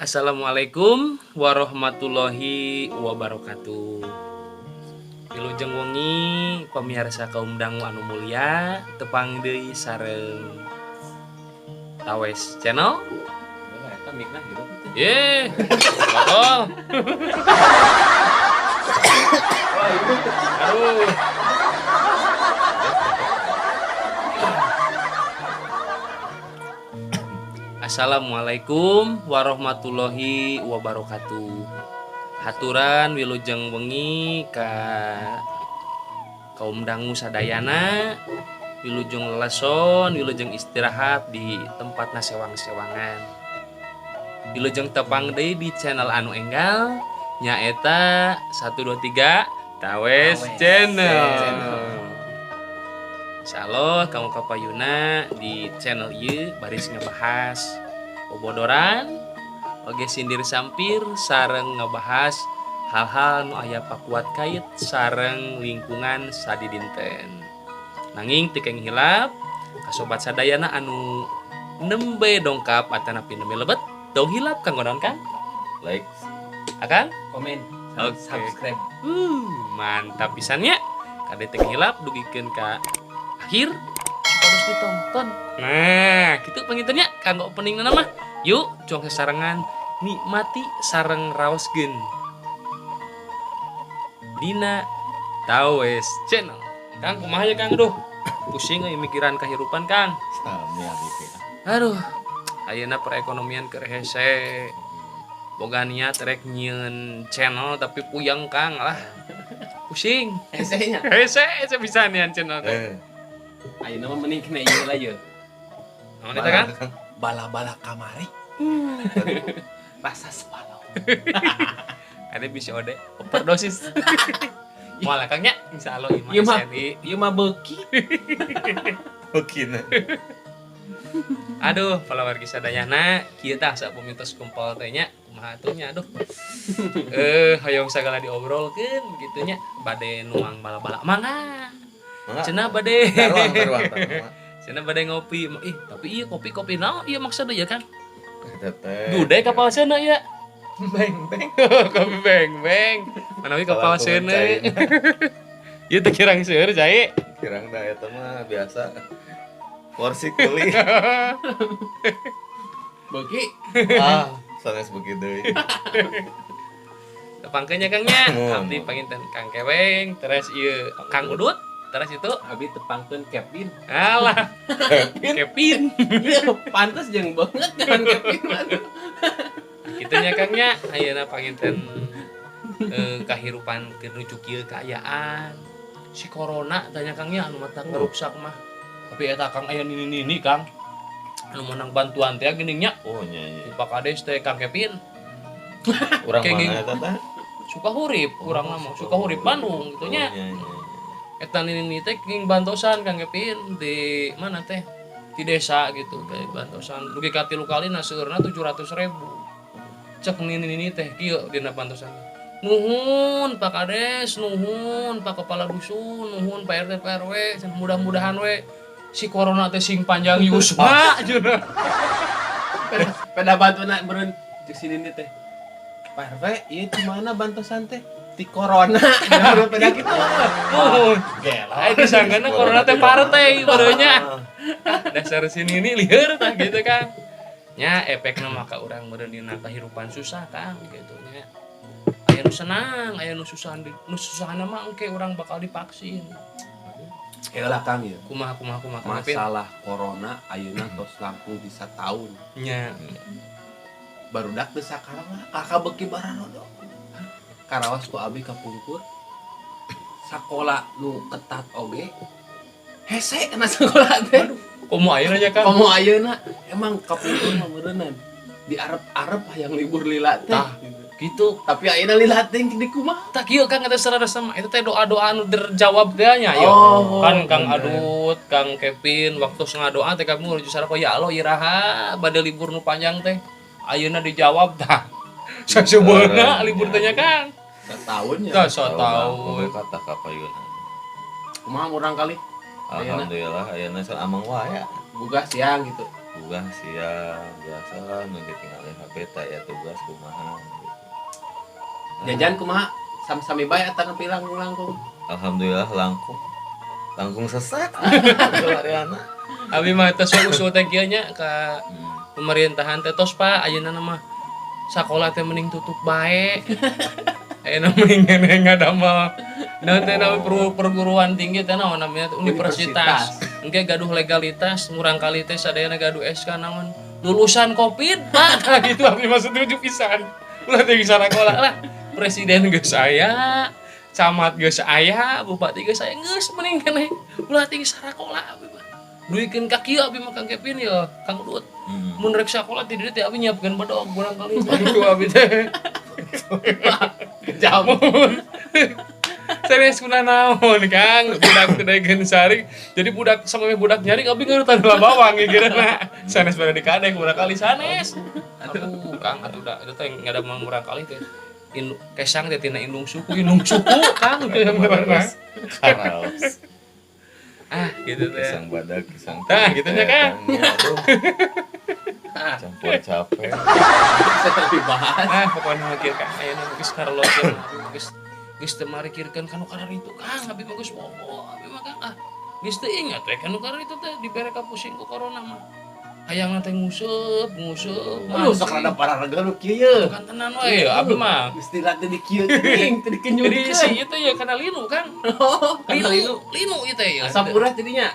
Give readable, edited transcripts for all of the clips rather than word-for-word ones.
Assalamualaikum warahmatullahi wabarakatuh. Wilujeng wengi pamirsa kaum dangu anu mulia, tepang deui sareng Tawes Channel. Eta mikna hirup teh. Ye, bakal. Aduh. Assalamualaikum warahmatullahi wabarakatuh. Haturan wilujeng wengi ka kaum dangu sadayana, wilujeng leleson, wilujeng istirahat di tempatna sewang-sewangan. Wilujeng tepang deui di channel anu enggal nyaeta 123 Tawes Channel. Insyaallah kamu kapayuna di channel ieu baris ngebahas bobodoran oge sindir sampir sareng ngebahas hal-hal nu aya pakuat kait sareng lingkungan sadi dinten. Nanging teu keng hilap kasobat sadayana anu nembe dongkap atanapi nembe lebet dong hilap kanggo naon Kang? Like, Akang? komen, Oke. subscribe. Mantap pisannya. Kade teu hilap dugikeun ka akhir harus ditonton. Nah, gitu pengintennya kanggo opening nama. Yuk, cong sasarangan nikmati sareng raoskeun. Dina Tawes Channel. Kang, kumaha ya Kang? Duh, pusing euy mikiran kahirupan Kang. Sami abi teh. Aduh, ayeuna perekonomian keur hese. Boga niat rek nyieun channel tapi puyeng Kang lah. Pusing. Hesenya. Hese bisa nian channel teh. Ayeuna mah mending kena ieu lah ye. Naon eta Kang? Bala-bala kamari. Rasa sepalau. Ada bisa ode overdosis. Moal Kang nya insyaallah Ieu mah SNI. ieu mah beuki. Mungkin. Aduh, follower kisah dayana kieu tah sak pemitos kumpul teh nya kumaha atuh nya aduh. Hayong sagala diobrolkeun kitu nya bade nuang bala-bala mangga. Cenah bade. Taruang. Cenah bade ngopi. Ih, tapi ieu kopi naon ieu maksudna ya Kang? Teteh. Dude kapal seuna ya. Beng. Kopi beng. Manawi kapal seuna. Ieu teh kirang seueur cai. Kirang da eta mah biasa. Porsi kuli. Beuki. Sanes begitu deui. Tepangkeunnya Kang nya. Mun. Abdi panginten Kang Keweng, terus ieu Kang Udut, terus itu Abi tepangkeun Kevin. alah Kevin. Ieu pantes jeung banget kan Kevin mah. Kitu nya Kang nya ayeuna panginten kahirupan keur nuju kieu kaayaan. Si corona tanya Kang nya anu mata ngeruksak mah. Tapi eta Kang aya nini Kang. Anu menang bantuan teh geuning nya. Oh nya. Di Pak Kades teh Kang Kevin. Urang Kenging. mana eta teh? Suka hurip, urang mah suka hurip Bandung gitu nya. Nya. Eta nini teh king bantosan Kang Kevin di mana teh? Di desa gitu kayak bantosan. Dugi ka 3 kalina seueurna 700.000. Cek nini teh kieu dina bantosan. Nuhun Pak Kades, nuhun Pak Kepala Dusun, nuhun Pak RT Pak RW, mudah-mudahan we si corona teh sing panjang yusma ajeuna. Pada bantuna beureun cek sini teh. Pak RW, ieu di mana bantosan teh? Di corona. Baru pada kitu. Nuhun. Ai disanggana corona teh partai baru nya. Dasar sini ini lieur tah gitu kan. Nya efekna maka urang meureun dina kahirupan susah Kang gitu nya. Aya nu senang, aya nu susahna mah engke urang bakal divaksin. Heula Kang ieu. Kumaha Masalah corona ayeuna tos langkung bisa tahun. nya. Barudak teu sakarang mah kakak beuki baranodo. Karawas ku abi kapungkur. Sakola nu ketat oge. Hese kana sakola teh. Komo ayeuna nya Kang. Komo ayeuna emang kapungkur mah beureunan. Di arep-arep hayang libur lila teh. Tah, gitu. Tapi ayeuna lila teh di kumaha? Tak kieu Kang eta sarada sama eta teh doa-doa anu terjawab teh nya yo. Oh, Kan Kang bener. Adut, Kang Kevin waktu ngadoa teh kami nuju sareng ya Allah iraha bade libur nu panjang teh. Ayeuna dijawab tah. Sasebeuna libur teh nya Kang. Setahun ya. Tah sataun. Kata kapayun. Kumaha urang kali? Alhamdulillah ayeuna san amang wae. Buka siang gitu. Bukan siang biasa nu ditinggalin HP teh ya tugas kumaha gitu. Jajan kumaha? Sami-sami bae eta nepi langkung. Alhamdulillah langkung sesak. Mariana. Abi mah tos usul teh kieu nya ka pemerintahan teh tos Pak ayeuna mah sakola teh mending tutup bae. Ayeuna mending ngadamel naon teh perguruan tinggi teh naon namanya universitas. Engke gaduh legalitas ngurang kali teh sadayana gaduh SK naon lulusan Covid Pak. Nah gitu abi mah setuju pisan. Ulah teh bisa sakola lah. Presiden geus aya, camat geus aya, bupati geus aya geus mending keneh. Ulah teh sakola abi mah. Duikeun ka kieu abi mah Kang Kevin ya, Kang Udut. Mun rek sakola ti dieu teh abi nyiapkeun bedog urang kali gitu abi teh. Jamun. Serius kuna naon Kang, budak teh daegeun saring. Jadi budak sampe budak nyaring abi ngeurutan heula bawang geurana. Sanes pada dikadeng urang kali sanes. Aduh Kang atuh da eta teh ngadamel urang kali teh. Kesang teh tina indung suku Kang udah yang benerna. Karaos. Gitu teh. Pisang badak, pisang Gitu nya Kang. Campur capek. Saya dibahas. Pokoknya kieu Kang ayeuna geus karolokeun geus teu marikirkeun kanu karar itu Kang abi mah geus bobo abi mah Kang geus teu ingat we kanu karar itu teh dibere ka pusing ku corona mah. Hayangna teh nguseup. Aduh sok rada pararaga nu kieu. Kan tenan we abi mah. Istilah teh di kieu teuing, teu dikenyut. Jadi si itu ya kana linu Kang. Linu ieu teh ya. Sampurah jadinya.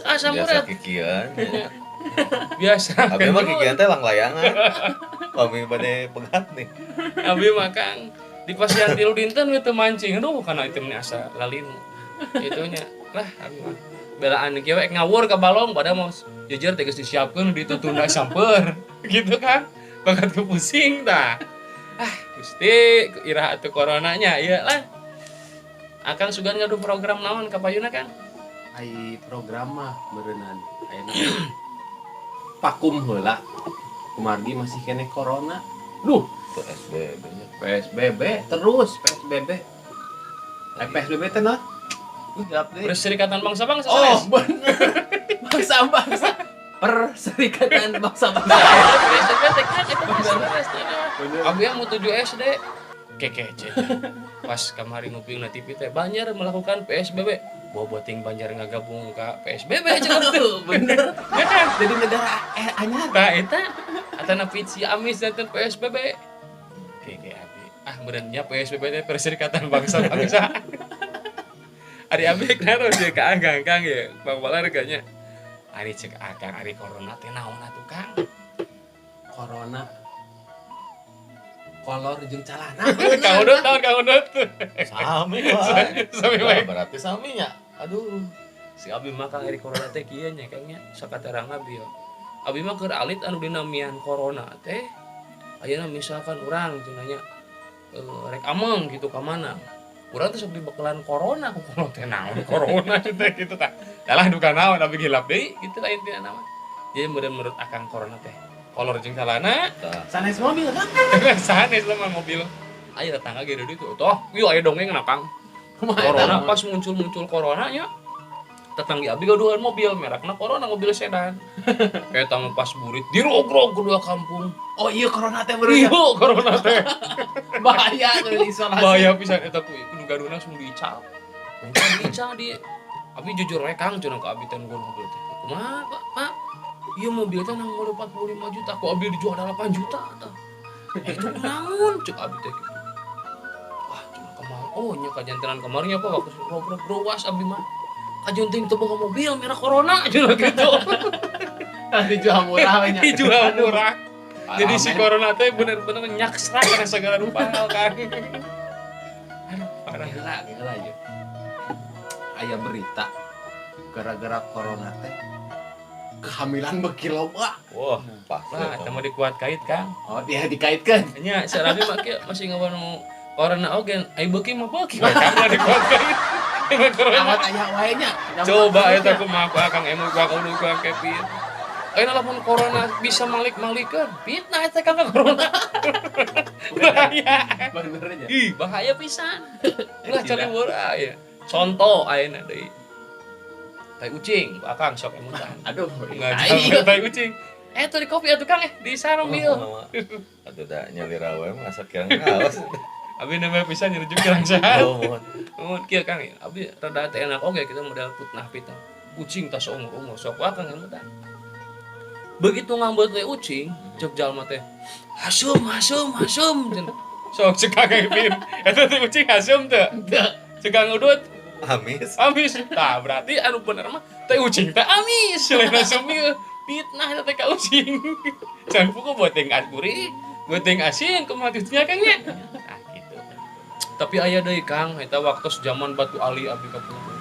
Asam Biasa urat. kikian. Biasa. Abi mah kikian teh lang-layangan. Kami bade pegat nih. Abi mah Kang di pasian tilu dinten we teu mancing. Aduh kana item asa lalinu. Itunya lah abi mah. Belaan kieu we ngawur ka balong pada mau jujur teh geus disiapkeun ditutunda samper. Gitu kan. Bakat ke pusing tah. Gusti iraha atuh coronanya ieu lah. Akang sugan ngadu program naon ka payuna Kang? Ai program mah beureunan ayeuna. Pakum heula. Kumargi masih kene corona. Duh, PSBB nya. PSBB terus PSBB. PSBB teh naon? Jawab deui. Perserikatan Bangsa-Bangsa Oh, sanes. bener. Bangsa-bangsa. Perserikatan bangsa-bangsa. PSBB teh kan eta Bener. Abi yang mau 7 SD kekece. Pas kemarin nguping na TV teh Banjar melakukan PSBB. Boboting Banjar ngagabung ka PSBB cenah tuh. Bener. Ya kan? Jadi negara anyar. Tah eta atana pitsi amis dan PSBB. Keke abi. Benernya PSBB teh Perserikatan Bangsa-Bangsa. Ari abi kenapa sih ka Kang ya? Bang Balarganya. Ari cek Kang ari corona teh naon atuh Kang? Corona. Kolor jeung calana. Kang Udut. Sami wae. Sami wae. Berarti saminya. Aduh. Si abi mah Kang ari corona teh kieu nya Kang nya sakaterang abi yo. Abi mah keur alit anu dinamian corona teh. Ayeuna misalkan urang cenanya rek ameng gitu ka mana. Urang teh sok dibekalan corona ku kalau teh naon corona teh gitu tah. Dalah duka naon abi gilap deui gitu lah intina nama. Jadi menurut Akang corona teh kolor jeung calana Sanes mobil kan? sanes sama mobil. Ayo tetangga ge deui tuh. Toh, ieu aya dongeng na Kang. Corona pas muncul corona nya. Tetangga abi gaduhan mobil merekna corona mobil sedan. Eta mah pas burit dirogrog kedua kampung. Oh iya corona teh Iya bener. corona teh. Bahaya tuh isolasi. Bahaya pisan eta kudu gaduna langsung diical. Diical di abi jujur we Kang cenah ka abi teh nggon mobil teh. Kumaha Pak? Ieu mobil teh nang modal 45 juta, ku abi dijual 8 juta tah. Itu naon cek abi teh gitu. Wah, cenah kemarin. Oh, nya kajantenan kemarin apa waktu rowas abi mah. Kajunting teu boga mobil merek corona cenah gitu. Dijual murah we nya. Dijual murah. Jadi si men. corona teh bener-bener nyaksra kana segala rupa hal Kang. Aduh, parah. Gila aja. Aya berita gara-gara corona teh kehamilan beki loba. Wah, pas. Lah, eta mah dikuat kait Kang. Oh, dia dikaitkan. Nya sarabi mah kieu masih ngawanu corona oge. Ai beuki mah beuki. Kang lah dikuat kait. Dengan corona. Awat aya wae nya. Coba eta kumaha ku Akang emu ku Akang Udut ku Kang Kevin. Ayeuna lamun corona bisa malik-malikeun, fitnah eta Kang corona. Bahaya. Bener aja. Ih, bahaya pisan. Ulah cari murah ya. Contoh ayeuna deui. tai ucing, ku akang sok emutan. Aduh, Enggak tai. tai ucing. Tuh di kopi atuh Kang di sarung ieu. Atuh da nyalir awe mah asa kirang kaos. Abi nambah pisan nyerjuk kirang saha. Oh, mohon. Mun kieu Kang, abi rada teh enak oge kita model putnah pita. Kucing tas umur-umur sok akang emutan. Begitu ngambut we ucing, cek jalma teh. Hasum. Sok cek Kang Ipin. Eta teh ucing hasum teu. Cek Kang Udut. Amis. Amis. Tah berarti anu bener mah teh ucing teh amis. Lain hasum ieu. Fitnah eta teh ka ucing. Can puku boteng gurih, boteng asin kumaha Kang nya. Nah gitu. Tapi aya deui Kang, eta waktu zaman Batu Ali abi kapungkur.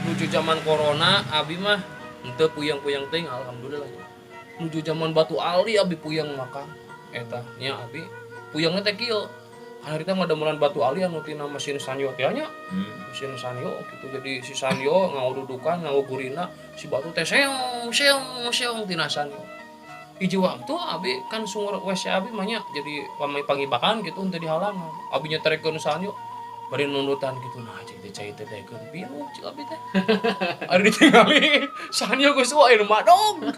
Nuju zaman corona abi mah henteu puyang-puyang teuing alhamdulillah. Nuju zaman Batu Ali abi puyang makan eta nya abi puyangna teh kieu. Harita ngadamelan Batu Ali anu tina mesin sanyo teh nya. Mesin sanyo gitu jadi si sanyo ngaududukan ngaugurina si batu teh seong tina sanyo. Hiji waktu abi kan sumur WC abi mah nya jadi pangibakan gitu teu dihalang. Abi nyeterekeun sanyo bari nundutan gitu nah cai teh cai teh daekeun pilu cik abi teh. Ari ditingali sanyo geus wae nu madog.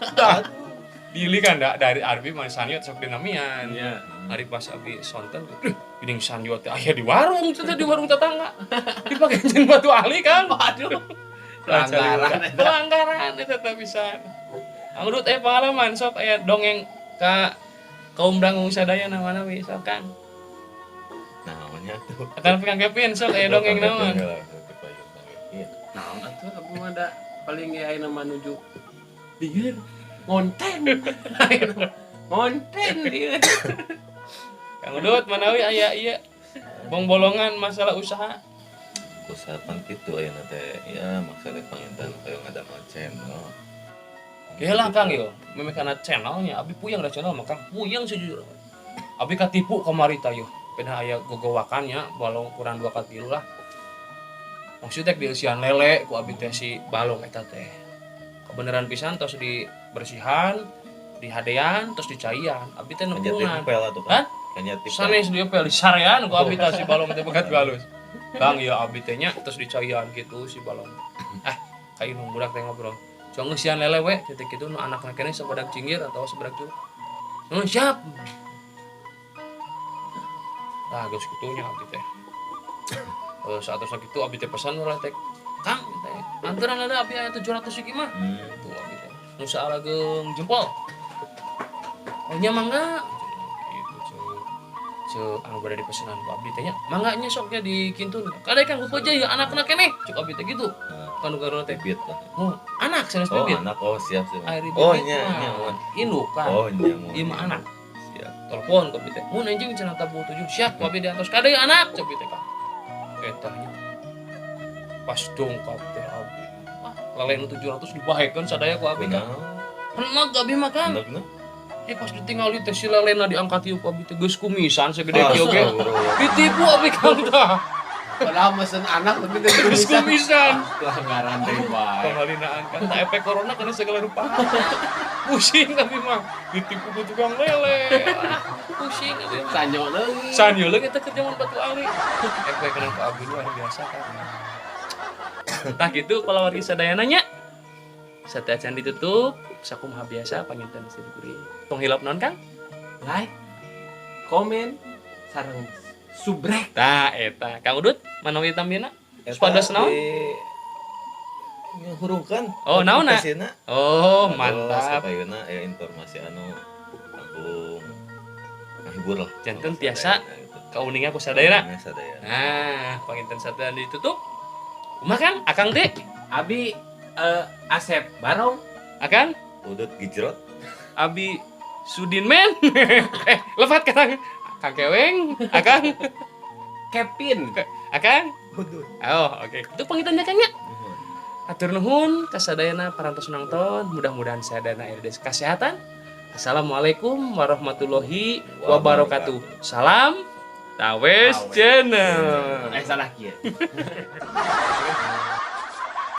Dili kan dari Arbi mah sanyo sok dinamian. Iya. Hari pas abi sonten, geuning sanyo teh aya di warung di warung tetangga. Dipake jeung Batu Ali kan. Waduh. Pelanggaran eta teh pisan. Angdut pengalaman sok aya dongeng ka kaum dangu sadaya namana we sok Kang. Namanya tuh. Kata Kang Kevin sok aya dongeng naon. Nah, atuh aku mah da paling ge ayeuna mah nuju dieun ngonten. Ngonten dieun. Kang Udut manawi aya ieu bolongan masalah usaha. Usaha pan kitu ayeuna teh ya maksudna panginten kayak ngadamel channel. Gelah Kang yo, memekana channelnya abi puyang da channel mah Kang puyang sejujurnya. Abi katipu kamari tah yo. Pena aya gogowakannya balong kurang 2 ka 3 lah. Maksudnya dieusian lele ku abi teh si balong eta teh. Kebeneran pisan tos dibersihan, dihadean, terus dicaian. Abi teh nempungan. Pel atuh Hah? kan. Kanya tipe. Sanes dia pel disarean ku abi teh si balong teh begat galus. Kang ya abi teh nya terus dicaian gitu si balong. Kayu nu budak teh ngobrol. Cong eusian lele we titik kitu nu anakna keneh sabadag cinggir atawa sabadag cu. Siap. Nah, geus kitunya abi teh. Saat itu abi teh pesan urang teh, "Kang, teh, anteran ada abi aya 700 iki mah." Tuh abi teh. Nu saalageung jempol. Oh nya mangga. Gitu ceuk anu bade dipesenan ku abi teh nya. Mangga nya sok nya dikintun. Kada Kang ku aja ya anakna keneh. Cuk abi teh gitu. Kan garona teh. Bibit lah. Anak sanes Oh, bibit. anak siap. Oh nya. Induk kan. Oh, nya. Ieu mah anak. Siap. Telepon ke teh. Mun anjing cenah tabu 7 siap ku abi diantos. Kada anak cuk teh Kang. Eta nya. Pas dongkap teh abi. Lalen 700 dibahekeun sadaya ku abi Kang. Hendak abi makan. Pas ditinggali teh si lalena diangkat ieu ku abi teh geus kumisan segede kieu ge. Ditipu abi Kang tah. Padahal mesen anak tapi teu Geus kumisan. pelanggaran deui bae. Panghalinaan kan tah efek corona kana segala rupa. Pusing tapi mah ditipu ku tukang lele. Pusing abi. Sanyo leuwih. Sanyo leuwih eta ke zaman Batu Ali. Efek kana ku abi luar biasa kan. Tah gitu kalawargi sadayana nya. Sateuacan can ditutup, sakumaha biasa panginten sidukuri. Tong hilap naon Kang? Like, komen, sareng subrek. Tah eta Kang Udut manawi tambina? Supados naon? Hurungkan. Oh, naonna? Oh, mantap. mantap. Ayeuna aya informasi anu langkung ngahibur lah. Janten tiasa kauningan ku sadayana. Sadaya. Nah, panginten sateuan ditutup. Kumaha Kang? Akang teh? Abi Asep Barong. Akang? Udut gijrot. Abi Sudin men. Lepat Kang. Kang Keweng, Akang. Kevin. Akang? Udut. Oh, oke. Itu pangitannya Kang nya. Atur nuhun kasadayana parantos nonton, mudah-mudahan sadayana aya kesehatan. Assalamualaikum warahmatullahi wabarakatuh. Salam Tawes Channel. Salah kieu.